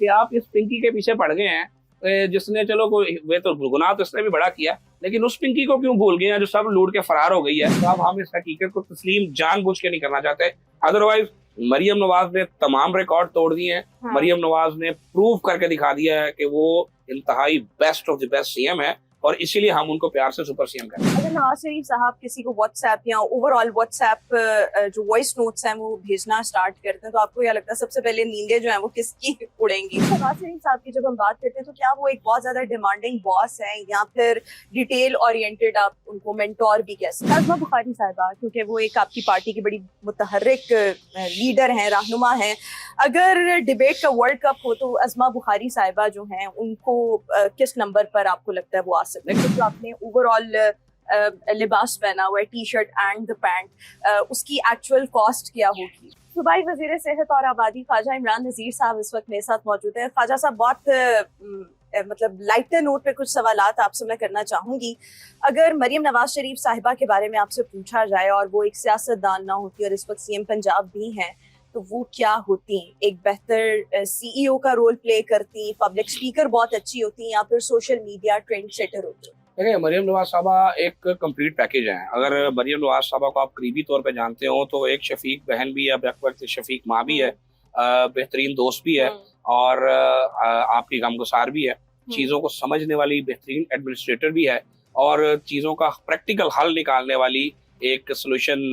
कि आप इस पिंकी के पीछे पड़ गए हैं, जिसने चलो कोई वे तो गुनाह तो इसने भी बड़ा किया, लेकिन उस पिंकी को क्यों भूल गए हैं जो सब लूट के फरार हो गई है। तो अब हम इस हकीकत को तस्लीम जानबूझ के नहीं करना चाहते। अदरवाइज मरियम नवाज ने तमाम रिकॉर्ड तोड़ दिए हैं। हाँ। मरियम नवाज ने प्रूव करके दिखा दिया है कि वो इंतहाई best of the best CM है, और इसीलिए हम उनको प्यार से सुपर सीएम कहते हैं। अगर नवाज शरीफ साहब किसी को व्हाट्सएप या ओवरऑल व्हाट्सएप जो वॉइस नोट्स हैं वो भेजना स्टार्ट करते हैं, तो आपको क्या लगता है सबसे पहले नींदें जो हैं वो किसकी उड़ेंगी? नवाज शरीफ साहब की जब हम बात करते हैं तो क्या वो एक बहुत ज्यादा डिमांडिंग बॉस है, या फिर डिटेल ओरिएंटेड आप उनको मेंटोर भी कह सकते हैं? अज़मा बुखारी साहिबा, क्योंकि वो एक आपकी पार्टी की बड़ी मुतहर्रिक लीडर हैं, रहनुमा हैं, अगर डिबेट का वर्ल्ड कप हो तो अज़मा बुखारी साहिबा जो हैं उनको किस नंबर पर आपको लगता है वो आ सकते हैं? तो आपने ओवरऑल लिबास पहना हुआ है, T shirt and the pant, उसकी एक्चुअल कॉस्ट क्या होगी? सूबाई वजीर सेहत और आबादी ख्वाजा इमरान नज़ीर साहब इस वक्त मेरे साथ मौजूद हैं। ख्वाजा साहब, बहुत मतलब लाइटर नोट पे कुछ सवालात आपसे मैं करना चाहूँगी। अगर मरियम नवाज शरीफ साहिबा के बारे में आपसे पूछा जाए और वो एक सियासतदान ना होती और इस वक्त सीएम पंजाब भी हैं, तो वो क्या होती? एक बेहतर सीईओ का रोल प्ले करती, पब्लिक स्पीकर बहुत अच्छी होती, या फिर सोशल मीडिया ट्रेंड सेटर होती? देखिए, मरियम नवाज साहबा एक कंप्लीट पैकेज है। अगर मरियम नवाज साहबा को आप करीबी तौर पे जानते हो तो एक शफीक बहन भी है, वक्त शफीक माँ भी है, बेहतरीन दोस्त भी है, और आपकी गमगुसार भी है, चीज़ों को समझने वाली बेहतरीन एडमिनिस्ट्रेटर भी है, और चीज़ों का प्रैक्टिकल हल निकालने वाली एक सोल्यूशन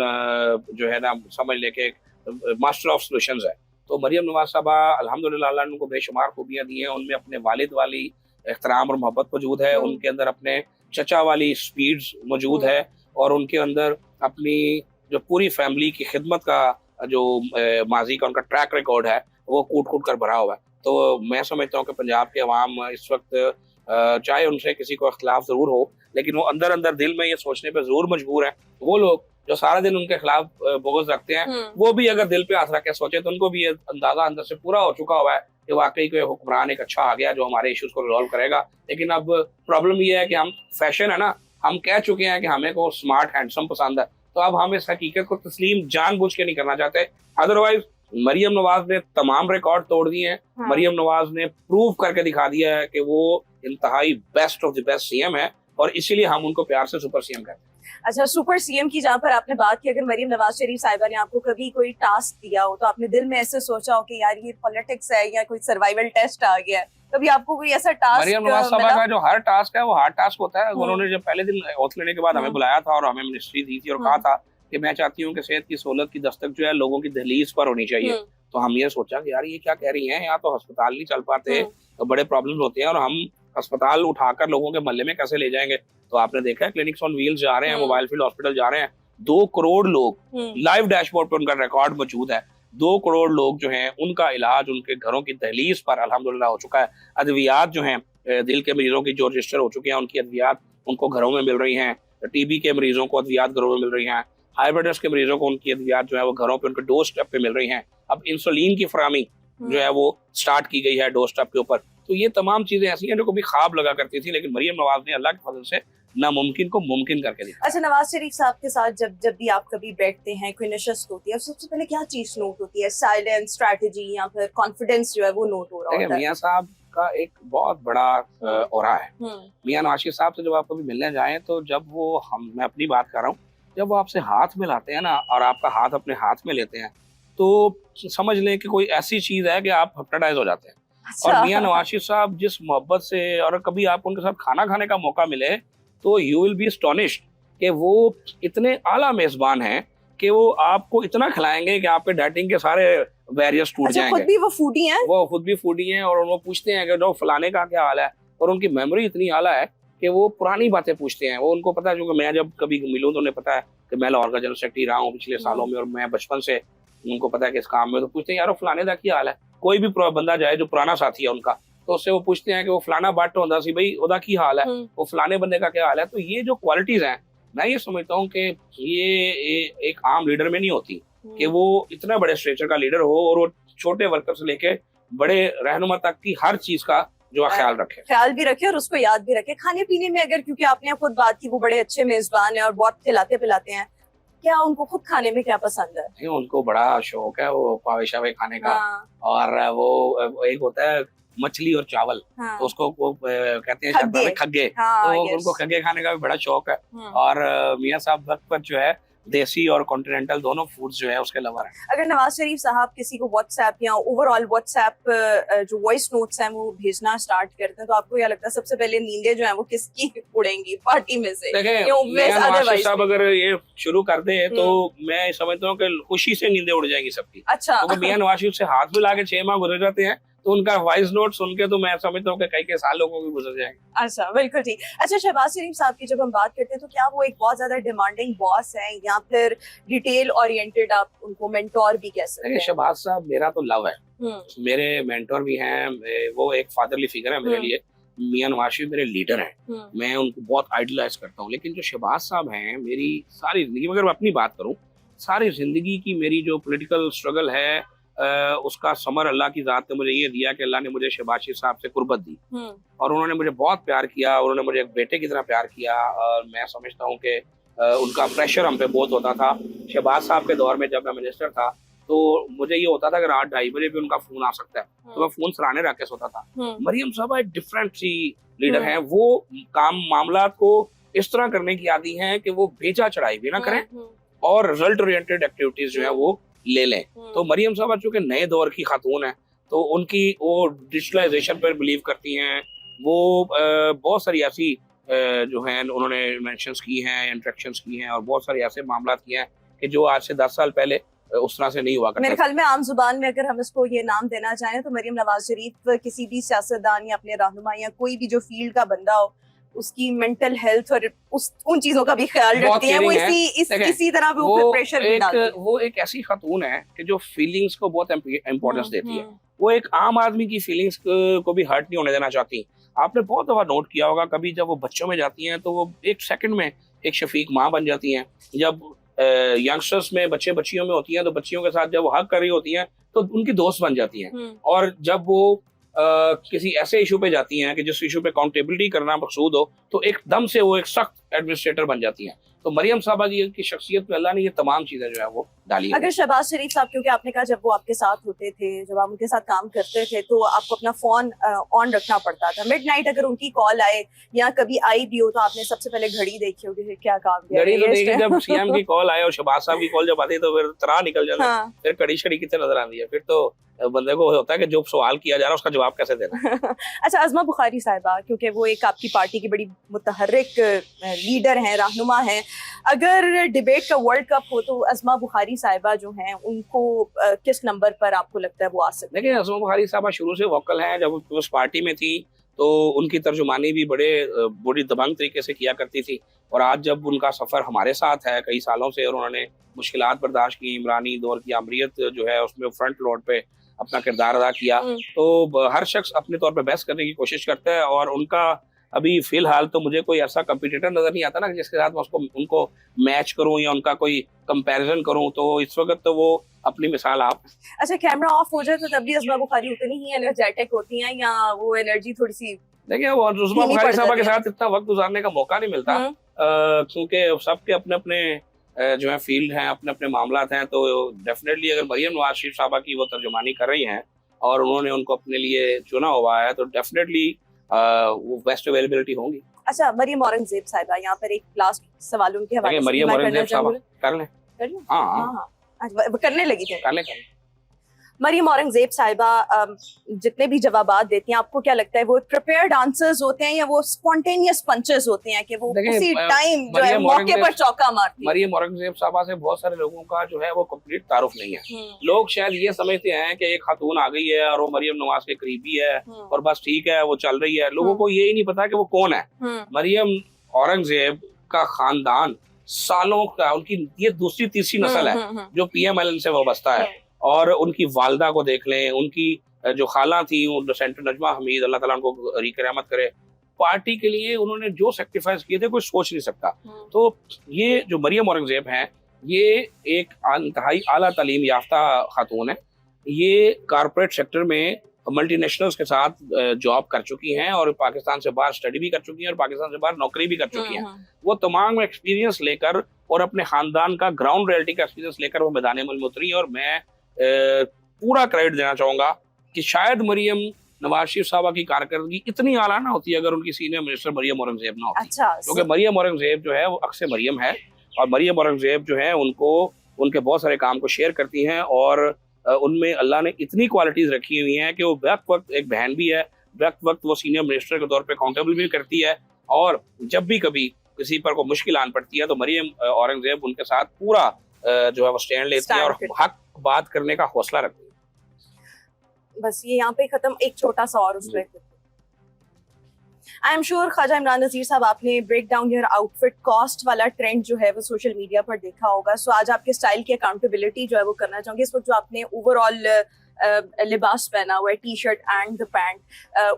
जो है ना, समझ लेके मास्टर ऑफ सॉल्यूशंस है। तो मरियम नवाज साहबा अल्हम्दुलिल्लाह अल्लाह ने उनको बेशुमार खूबियाँ दी हैं। उनमें अपने वालिद वाली एहतराम और मोहब्बत मौजूद है, उनके अंदर अपने चचा वाली स्पीड्स मौजूद है, और उनके अंदर अपनी जो पूरी फैमिली की खिदमत का जो माजी का उनका ट्रैक रिकॉर्ड है वो कूट कूट कर भरा हुआ है। तो मैं समझता हूँ कि पंजाब के अवाम इस वक्त चाहे उनसे किसी को इख्तिलाफ ज़रूर हो, लेकिन वो अंदर अंदर दिल में ये सोचने पर ज़रूर मजबूर है, वो लोग जो सारा दिन उनके खिलाफ बुग़्ज़ रखते हैं, वो भी अगर दिल पे हाथ रख के सोचे तो उनको भी ये अंदाजा अंदर से पूरा हो चुका हुआ है कि वाकई कोई हुक्मरान एक अच्छा आ गया जो हमारे इश्यूज को रिजॉल्व करेगा। लेकिन अब प्रॉब्लम ये है कि हम फैशन है ना, हम कह चुके हैं कि हमें को स्मार्ट हैंडसम पसंद है, तो अब हम इस हकीकत को तस्लीम जानबूझ के नहीं करना चाहते। अदरवाइज मरियम नवाज ने तमाम रिकॉर्ड तोड़ दिए हैं। हाँ। मरियम नवाज ने प्रूव करके दिखा दिया है कि वो इंतहाई best of the best CM है, और इसीलिए हम उनको प्यार से सुपर सीएम कहते हैं। अच्छा, सुपर सीएम की जहाँ पर आपने बात की, अगर मरियम नवाज शरीफ साहिबा ने आपको कभी कोई टास्क दिया हो तो आपने दिल में ऐसे सोचा हो कि यार ये पॉलिटिक्स है या कोई सर्वाइवल टेस्ट आ गया है, कभी आपको कोई ऐसा टास्क? मरियम नवाज साहिबा का जो हर टास्क है वो हार्ड टास्क होता है। उन्होंने जब पहले दिन ओथ लेने के बाद हमें बुलाया था और हमें मिनिस्ट्री दी थी और कहा था कि मैं चाहती हूँ कि सेहत की सहूलत की दस्तक जो है लोगों की दहलीज पर होनी चाहिए। तो हम ये सोचा कि यार ये क्या कह रही है, यहाँ तो अस्पताल नहीं चल पाते, तो बड़े प्रॉब्लम होते हैं, और हम अस्पताल उठाकर लोगों के मोहल्ले में कैसे ले जाएंगे? तो आपने देखा है क्लिनिक्स ऑन व्हील्स जा रहे हैं, मोबाइल फील्ड हॉस्पिटल जा रहे हैं, 2 करोड़ लोग, लाइव डैशबोर्ड पर उनका रिकॉर्ड मौजूद है, 2 करोड़ लोग जो हैं उनका इलाज उनके घरों की दहलीज पर अल्हम्दुलिल्लाह हो चुका है। अद्वियात जो हैं, दिल के मरीजों की जो रजिस्टर हो चुके हैं उनकी अद्वियात उनको घरों में मिल रही हैं, टीबी के मरीजों को अद्वियात घरों में मिल रही हैं, हाइब्रिडस के मरीजों को उनकी अद्वियात जो है वो घरों पे उनके डोर स्टेप पे मिल रही हैं। अब इंसुलिन की फराहमी जो है वो स्टार्ट की गई है डोर स्टेप के ऊपर। तो ये तमाम चीजें ऐसी हैं जो कभी ख्वाब लगा करती थी, लेकिन मरियम नवाज ने अल्लाह के फजल से नामुमकिन को मुमकिन करके दिखाया। अच्छा, नवाज शरीफ साहब के साथ जब भी आप कभी बैठते हैं, कोई नशस्त होती है, सबसे पहले क्या चीज नोट होती है? साइलेंस, स्ट्रैटेजी, या फिर कॉन्फिडेंस जो है वो नोट हो रहा होता है? मियां साहब का एक बहुत बड़ा औरा है। मियां नवाज साहब से जब आप कभी मिलने जाएं तो जब वो मैं अपनी बात कर रहा हूँ, जब वो आपसे हाथ मिलाते हैं ना और आपका हाथ अपने हाथ में लेते हैं तो समझ लें कि कोई ऐसी चीज है कि आप हिप्नोटाइज हो जाते हैं। अच्छा। और मियां नवाज साहब जिस मोहब्बत से, और कभी आप उनके साथ खाना खाने का मौका मिले तो यू विल बी एस्टोनिश्ड कि वो इतने आला मेजबान हैं कि वो आपको इतना खिलाएंगे कि आपके डाइटिंग के सारे बैरियर्स टूट जाएंगे। खुद भी वो फूडी हैं? वो खुद भी फूडी हैं, और वो पूछते हैं कि जो फलाने का क्या हाल है, और उनकी मेमोरी इतनी आला है कि वो पुरानी बातें पूछते हैं। वो उनको पता है, क्योंकि मैं जब कभी मिलूं तो उन्हें पता है कि मैं लाहौर का जनरल सेक्रेटरी रहा हूँ पिछले सालों में, और मैं बचपन से उनको पता है कि इस काम में, तो पूछते हैं यार वो फलाने का क्या हाल है। कोई भी बंदा जाए जो पुराना साथी है उनका, तो उससे वो पूछते हैं कि वो फलाना बाट होता सी भाई ओदा की हाल है, वो फलाने बंदे का क्या हाल है। तो ये जो क्वालिटीज हैं, मैं ये समझता हूँ कि ये एक आम लीडर में नहीं होती कि वो इतना बड़े स्ट्रेचर का लीडर हो और वो छोटे वर्कर से लेके बड़े रहनुमा तक की हर चीज का जो ख्याल भी रखे और उसको याद भी रखे। खाने पीने में अगर, क्योंकि आपने खुद बात की, वो बड़े अच्छे मेजबान है और बहुत खिलाते पिलाते हैं, क्या उनको खुद खाने में क्या पसंद है? नहीं, उनको बड़ा शौक है वो पावे शावे खाने का। हाँ, और वो एक होता है मछली और चावल, हाँ, तो उसको वो कहते हैं शायद खग्गे। खग्गे, हाँ, तो यस। उनको खग्गे खाने का भी बड़ा शौक है। हम्म। और मियां साहब वक्त पर जो है देसी और कॉन्टिनेंटल दोनों फूड्स जो है उसके लवर हैं। अगर नवाज शरीफ साहब किसी को व्हाट्सएप या ओवरऑल व्हाट्सएप जो वॉइस नोट्स हैं वो भेजना स्टार्ट करते हैं तो आपको क्या लगता है सबसे पहले नींदें जो हैं वो किसकी उड़ेंगी पार्टी में से? देखें, या मियां नवाज otherwise साहब भी? अगर ये शुरू कर दे तो मैं समझता हूँ कि खुशी से नींदें उड़ जाएंगी सबकी। अच्छा। क्योंकि मियां नवाज शरीफ से हाथ मिला के 6 माह गुजर जाते हैं, तो उनका वॉइस नोट सुन के तो मैं समझता हूँ कि कई सालों को भी गुजर जाएंगे। अच्छा, बिल्कुल ठीक। अच्छा, शहबाज शरीफ साहब की जब हम बात करते हैं तो क्या वो एक बहुत ज्यादा डिमांडिंग बॉस है या फिर डिटेल ओरिएंटेड आप उनको मेंटोर भी कह सकते देखिए, हैं? शहबाज साहब मेरा तो लव है, हम्म, मेरे मेंटोर भी हैं, वो एक फादरली फिगर है मेरे लिए। मियां नवाज शरीफ मेरे लीडर हैं, मैं उनको बहुत आइडलाइज करता हूँ। लेकिन जो शहबाज साहब हैं, मेरी सारी जिंदगी, अगर मैं अपनी बात करूँ, सारी जिंदगी की मेरी जो पॉलिटिकल स्ट्रगल है उसका समर अल्लाह की जात ने मुझे ये दिया कि अल्लाह ने मुझे शहबाज शरीफ साहब से कुर्बत दी और उन्होंने मुझे बहुत प्यार किया, उन्होंने मुझे एक बेटे की तरह प्यार किया। और मैं समझता हूँ कि उनका प्रेशर हम पे बहुत होता था। शहबाज साहब के दौर में जब मैं मिनिस्टर था तो मुझे ये होता था कि रात 2:30 बजे भी उनका फोन आ सकता है, तो मैं फोन सराहने रख के सोता था। मरियम साहब एक डिफरेंट सी लीडर हैं, वो काम मामला को इस तरह करने की आदी हैं कि वो भेजा चढ़ाई भी ना करें और रिजल्ट ओरिएंटेड एक्टिविटीज जो है वो ले लें। तो मरियम साहब चूंकि नए दौर की खातून है तो उनकी वो डिजिटलाइजेशन पर बिलीव करती हैं, वो बहुत सारी ऐसी जो है उन्होंने इन्वेंशंस की हैं, इंट्रैक्शंस की हैं और बहुत सारे ऐसे मामला किए हैं कि जो आज से 10 साल पहले उस तरह से नहीं हुआ करता। मेरे ख्याल में आम जुबान में अगर हम इसको ये नाम देना चाहें तो मरियम नवाज शरीफ किसी भी सियासतदान या अपने रहनुमा या कोई भी जो फील्ड का बंदा हो उसकी मेंटल हेल्थ और उन चीजों का भी ख्याल रखती हैं। वो इसी तरह पे ऊपर प्रेशर भी डालती हैं। वो एक ऐसी खातून है कि जो फीलिंग्स को बहुत इंपॉर्टेंस देती है। वो एक आम आदमी की फीलिंग्स को भी हर्ट नहीं होने देना चाहती। आपने बहुत दफा नोट किया होगा, कभी जब वो बच्चों में जाती हैं तो वो एक सेकंड में एक शफीक माँ बन जाती हैं। जब यंगस्टर्स में बच्चे बच्चियों में होती हैं तो बच्चियों के साथ जब वो हक कर रही होती हैं तो उनकी दोस्त बन जाती हैं। और जब वो किसी ऐसे इशू पे जाती हैं कि जिस इशू पे अकाउंटेबिलिटी करना मकसूद हो तो एकदम से वो एक सख्त एडमिनिस्ट्रेटर बन जाती हैं। तो मरियम साहबा की शख्सियत में अल्लाह ने ये तमाम चीजें जो है वो डाली है। अगर शहबाज शरीफ साहब, क्योंकि आपने कहा जब वो आपके साथ होते थे, जब आप उनके साथ काम करते थे तो आपको अपना फोन ऑन रखना पड़ता था, मिडनाइट अगर उनकी कॉल आए या कभी आई भी हो तो आपने सबसे पहले घड़ी देखी होगी फिर क्या काम किया? घड़ी तो देखी, जब सीएम की कॉल आए और शहबाज साहब की कॉल जब आती तो फिर तरा निकल जाता। हाँ। फिर घड़ी शड़ी कितने नजर आती है, फिर तो बंदे को होता है कि जो सवाल किया जा रहा है उसका जवाब कैसे देना। अच्छा, अज़मा बुखारी साहिबा, क्योंकि वो एक आपकी पार्टी की बड़ी मुतहर्रिक लीडर हैं, रहनुमा हैं, अगर डिबेट का वर्ल्ड कप हो तो अज़मा बुखारी साहिबा जो हैं उनको किस नंबर पर आपको लगता है वो आ सकते हैं? देखिए, अज़मा बुखारी साहिबा शुरू से वोकल हैं। जब उस पार्टी में थी तो उनकी तर्जुमानी भी बड़ी दबंग तरीके से किया करती थी। और आज जब उनका सफ़र हमारे साथ है कई सालों से और उन्होंने मुश्किलात बर्दाश्त की, इमरानी दौर की आमरीत जो है उसमें फ्रंट रोड पे अपना किरदार अदा किया, तो हर शख्स अपने तौर पे बहस करने की कोशिश करता है। और उनका अभी फिलहाल तो मुझे कोई ऐसा कंपटीटर नजर नहीं आता ना जिसके साथ मैं उनको मैच करूं या उनका कोई कंपैरिजन करूं। तो इस वक्त तो वो अपनी मिसाल आप। अच्छा, कैमरा ऑफ हो जाए तो तब भी अज़मा बुखारी उतनी ही एनर्जेटिक होती हैं या वो एनर्जी थोड़ी सी? देखिए, वो अज़मा बुखारी साहबा के साथ इतना वक्त गुजारने का मौका नहीं मिलता क्योंकि सबके अपने अपने जो है फील्ड हैं, अपने अपने मामलात हैं। तो डेफिनेटली अगर मरियम नवाज शरीफ साहबा की वो तर्जुमानी कर रही हैं और उन्होंने उनको अपने लिए चुना हुआ है तो डेफिनेटली वो बेस्ट अवेलेबिलिटी होंगी। अच्छा, मरियम औरंगजेब साहिबा, यहाँ पर एक लास्ट सवाल उनके हवाले से मरियम औरंगजेब साहबा कर लें। हाँ, करने लगी थे। कर लें। मरियम औरंगजेब साहिबा जितने भी जवाबात देती हैं, आपको क्या लगता है वो प्रिपेयर्ड आंसर्स होते हैं या वो स्पॉन्टेनियस पंचेस होते हैं कि वो उसी टाइम जो है मौके पर चौका मारती है? मरियम औरंगजेब साहबा से बहुत सारे लोगों का जो है वो कंप्लीट तारुफ नहीं है। लोग शायद ये समझते हैं कि एक खातून आ गई है और वो मरियम नवाज के करीबी है और बस ठीक है वो चल रही है। लोगों को ये ही नहीं पता कि वो कौन है। मरियम औरंगजेब का खानदान सालों का, उनकी ये दूसरी तीसरी नस्ल है जो PMLN से वाबस्ता है। और उनकी वालदा को देख लें, उनकी जो खाला थी सेंटर नजमा हमीद, अल्लाह ताला उनको रीक़ रहमत करे, पार्टी के लिए उन्होंने जो सेक्रीफाइस किए थे कोई सोच नहीं सकता। तो ये जो मरियम औरंगजेब हैं ये एक इंतहाई आला तालीम याफ्ता खातून है। ये कारपोरेट सेक्टर में मल्टीनेशनल्स के साथ जॉब कर चुकी हैं और पाकिस्तान से बाहर स्टडी भी कर चुकी हैं और पाकिस्तान से बाहर नौकरी भी कर चुकी हैं। वो तमाम एक्सपीरियंस लेकर और अपने खानदान का ग्राउंड रियलिटी का एक्सपीरियंस लेकर वो मैदान अमल में उतरी है। और मैं पूरा क्रेडिट देना चाहूँगा कि शायद मरियम नवाज शरीफ साहबा की कारकर्दगी इतनी आला ना होती अगर उनकी सीनियर मिनिस्टर मरियम औरंगजेब ना होती। अच्छा, क्योंकि मरियम औरंगजेब जो है वो अक्सर मरियम है, और मरियम औरंगजेब जो है उनको उनके बहुत सारे काम को शेयर करती हैं, और उनमें अल्लाह ने इतनी क्वालिटीज रखी हुई हैं कि वो वक्त वक्त एक बहन भी है, वक्त वक्त वो सीनियर मिनिस्टर के तौर पे अकाउंटेबल भी करती है, और जब भी कभी किसी पर कोई मुश्किल आन पड़ती है तो मरियम औरंगजेब उनके साथ पूरा जो है वो स्टैंड लेती है और हक बात करने का हौसला रखती है। बस ये यहाँ पे खत्म, एक छोटा सा और उसमें I am sure Khwaja Imran Nazir साहब आपने break down your outfit cost वाला ट्रेंड जो है वो सोशल मीडिया पर देखा होगा। सो आज आपके स्टाइल की अकाउंटेबिलिटी जो है वो करना चाहूँगी। इस वक्त जो आपने ओवरऑल लिबास पहना हुआ है, T shirt and the pant,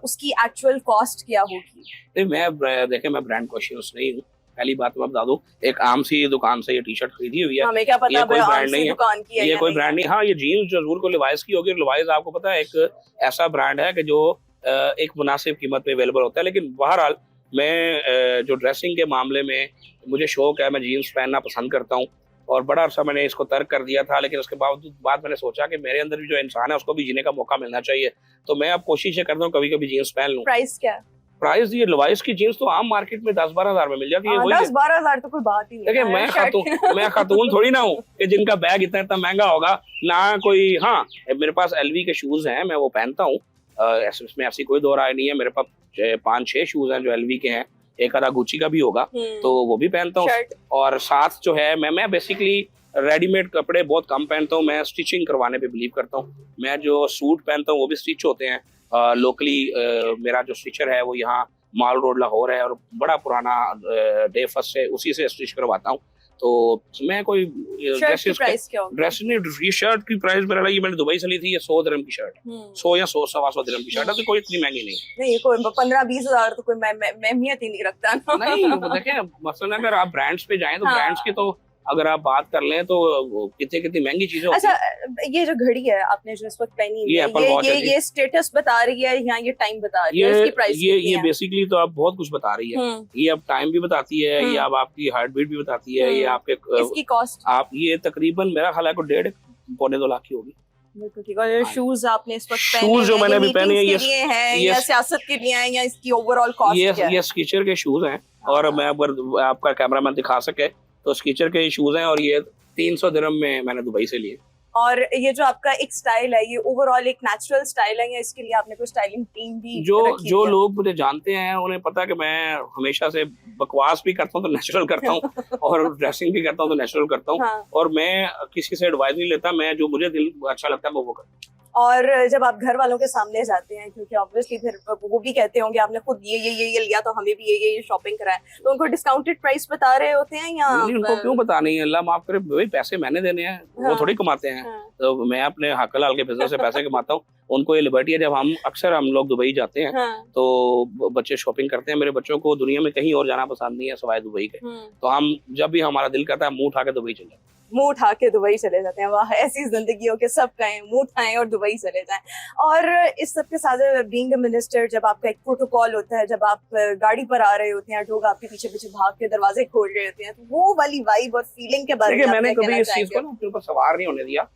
उसकी एक्चुअल कॉस्ट क्या होगी? मैं देखे मैं ब्रांड कॉन्शियस नहीं हूँ, पहली बात मैं बता दूं। एक आम सी दुकान से ये टी शर्ट खरीदी हुई है, हमें क्या पता, ये कोई ब्रांड नहीं है, दुकान की है, ये कोई ब्रांड नहीं। हाँ, ये जीन्स जरूर को लिवाइस की होगी, लिवाइस आपको पता है एक ऐसा ब्रांड है कि जो एक मुनासिब कीमत पे अवेलेबल होता है। लेकिन बहरहाल मैं जो ड्रेसिंग के मामले में मुझे शौक है, मैं जीन्स पहनना पसंद करता हूँ, और बड़ा अरसा मैंने इसको तर्क कर दिया था। लेकिन उसके बाद मैंने सोचा कि मेरे अंदर भी जो इंसान है उसको भी जीने का मौका मिलना चाहिए, तो मैं अब कोशिश करता हूँ कभी कभी जीन्स पहन लूँ। प्राइस क्या है? प्राइस ये लिवाइस की जीन्स तो आम मार्केट में 10-12 हजार में मिल जाती है। 10-12 हजार तो कोई बात ही नहीं। देखिए मैं खातून थोड़ी ना हूँ कि जिनका बैग इतना महंगा होगा ना कोई। हाँ, मेरे पास एलवी के शूज हैं, मैं वो पहनता हूँ, इसमें ऐसी कोई दो राय नहीं है। मेरे पास 5-6 शूज हैं जो एलवी के हैं, एक आधा गुची का भी होगा, तो वो भी पहनता हूँ। और साथ जो है मैं बेसिकली रेडीमेड कपड़े बहुत कम पहनता हूँ, मैं स्टिचिंग करवाने पे बिलीव करता हूँ। मैं जो सूट पहनता हूँ वो भी स्टिच होते हैं लोकली। मेरा जो स्टिचर है वो यहाँ माल रोड लाहौर है, और बड़ा पुराना डे फर्स्ट से उसी से स्टिच करवाता हूँ। तो मैं कोई ड्रेस नहीं, ये शर्ट की प्राइस मेरा ये मैंने दुबई से ली थी, ये 100 दिरहम की शर्ट है, 100 या 100-125 दिरहम की शर्ट है, तो कोई इतनी महंगी नहीं। ये कोई 15-20 हजार तो कोई अहमियत ही नहीं रखता ना। नहीं, देखिए मसलन अगर आप ब्रांड्स पे जाएं तो ब्रांड्स की तो अगर आप बात कर लें तो कितनी महंगी चीजें होती हैं। अच्छा, ये जो घड़ी है आपने जो इस वक्त पहनी है, ये स्टेटस बता रही है या ये टाइम बता रही है? इसकी प्राइस ये बेसिकली तो आप बहुत कुछ बता रही है। ये अब टाइम भी बताती है, ये अब आपकी हार्ट बीट भी बताती है, ये आपके इसकी कॉस्ट आप ये तकरीबन मेरा ख्याल है को 1.5-1.25 लाख की होगी। बिल्कुल ठीक है। शूज आपने इस वक्त पहने शूज जो मैंने अभी पहने हैं या सियासत के लिए हैं या इसकी ओवरऑल कॉस्ट क्या है? ये स्कीचर के शूज हैं, और मैं अगर आपका कैमरामैन दिखा सके तो स्कीचर के शूज हैं, और ये 300 दिरहम में मैंने दुबई से लिए। और ये जो आपका एक स्टाइल है, ये ओवरऑल एक नेचुरल स्टाइल है या इसके लिए आपने कोई स्टाइलिंग टीम भी जो लोग मुझे जानते हैं उन्हें पता है कि मैं हमेशा से बकवास भी करता हूँ तो नेचुरल करता हूँ और ड्रेसिंग भी करता हूँ तो नेचुरल करता हूँ। हाँ। और मैं किसी से एडवाइस नहीं लेता, मैं जो मुझे दिल अच्छा लगता है मैं वो करता हूँ। और जब आप घर वालों के सामने जाते हैं, क्योंकि ऑब्वियसली फिर वो भी कहते होंगे आपने खुद ये लिया तो हमें भी ये शॉपिंग कराए, तो उनको डिस्काउंटेड प्राइस बता रहे होते हैं या उनको क्यों बता नहीं है? अल्लाह माफ करे, भाई पैसे मैंने देने हैं। हाँ। वो थोड़ी कमाते हैं। हाँ। तो मैं अपने हक हलाल के बिजनेस से पैसे कमाता हूँ। उनको ये लिबर्टी है। जब हम लोग दुबई जाते हैं तो बच्चे शॉपिंग करते हैं। मेरे बच्चों को दुनिया में कहीं और जाना पसंद नहीं है सिवाय दुबई के। तो हम जब भी हमारा दिल करता है मुंह उठा के दुबई चले जाते हैं। मुंह उठा के दुबई चले जाते हैं। वाह, ऐसी जिंदगी हो के सब कहें मुंह उठाएं और दुबई चले जाएं। और इस सब के साथ बीइंग अ मिनिस्टर, जब आपका एक प्रोटोकॉल होता है, जब आप गाड़ी पर आ रहे होते हैं, लोग आपके पीछे पीछे भाग के दरवाजे खोल रहे होते हैं, तो वो वाली वाइब और फीलिंग के बारे में मैंने कभी इस चीज को ना अपने ऊपर सवार नहीं होने दिया।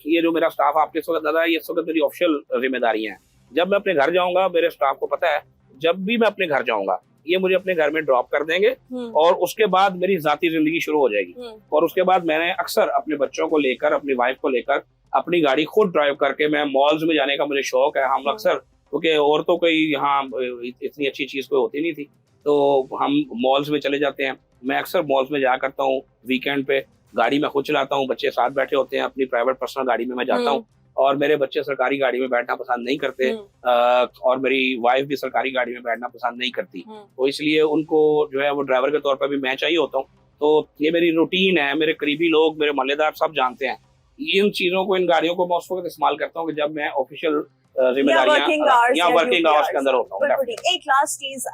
ये जो मेरा स्टाफ आपके इस वक्त दादा, ये इस वक्त मेरी ऑफिशियल जिम्मेदारियां हैं। जब मैं अपने घर जाऊंगा, मेरे स्टाफ को पता है जब भी मैं अपने घर जाऊंगा ये मुझे अपने घर में ड्रॉप कर देंगे, और उसके बाद मेरी जाती जिंदगी शुरू हो जाएगी। और उसके बाद मैंने अक्सर अपने बच्चों को लेकर, अपनी वाइफ को लेकर अपनी गाड़ी खुद ड्राइव करके, मैं मॉल्स में जाने का मुझे शौक है। हम अक्सर, क्योंकि और तो कोई यहाँ इतनी अच्छी चीज कोई होती नहीं थी, तो हम मॉल्स में चले जाते हैं। मैं अक्सर मॉल्स में जाया करता हूँ वीकेंड पे, गाड़ी में खुद चलाता हूँ, बच्चे साथ बैठे होते हैं, अपनी प्राइवेट पर्सनल गाड़ी में मैं जाता हूँ। और मेरे बच्चे सरकारी गाड़ी में बैठना पसंद नहीं करते, और मेरी वाइफ भी सरकारी गाड़ी में बैठना पसंद नहीं करती, तो इसलिए उनको जो है वो ड्राइवर के तौर पर भी मैं चाहिए होता हूँ। तो ये मेरी रूटीन है। मेरे करीबी लोग, मेरे मोहल्लेदार सब जानते हैं इन चीजों को, इन गाड़ियों को मैं उस वक्त इस्तेमाल करता हूँ कि जब मैं ऑफिशियल जिम्मेदारियां या वर्किंग आवर्स के अंदर होता हूँ। एक लास्ट चीज,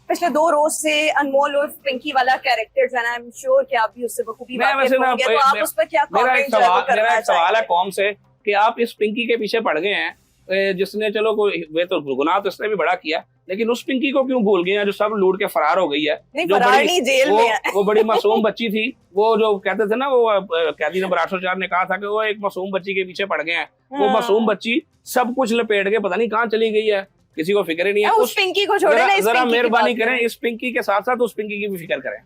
पिछले 2 रोज से अनमोल और पिंकी वाला कैरेक्टर जो है, आई एम श्योर कि आप भी उससे बखूबी वाकिफ होंगे, तो आप उस पर क्या कमेंट करना चाहेंगे? मेरा एक सवाल है कौम से कि आप इस पिंकी के पीछे पड़ गए हैं, जिसने चलो कोई वे तो गुनाह तो इसने भी बड़ा किया, लेकिन उस पिंकी को क्यों भूल गए हैं जो सब लूट के फरार हो गई है? नहीं, जो फरार नहीं, जेल में है। वो बड़ी मासूम बच्ची थी, वो जो कहते थे ना, वो कैदी नंबर 804 ने कहा था कि वो एक मासूम बच्ची के पीछे पड़ गए हैं। वो मासूम बच्ची सब कुछ लपेट के पता नहीं कहाँ चली गई है, किसी को फिक्र ही नहीं है। उस पिंकी को छोड़े ना, इस जरा पिंकी की मेहरबानी बात करें, इस पिंकी के साथ साथ उस पिंकी की भी फिक्र करें।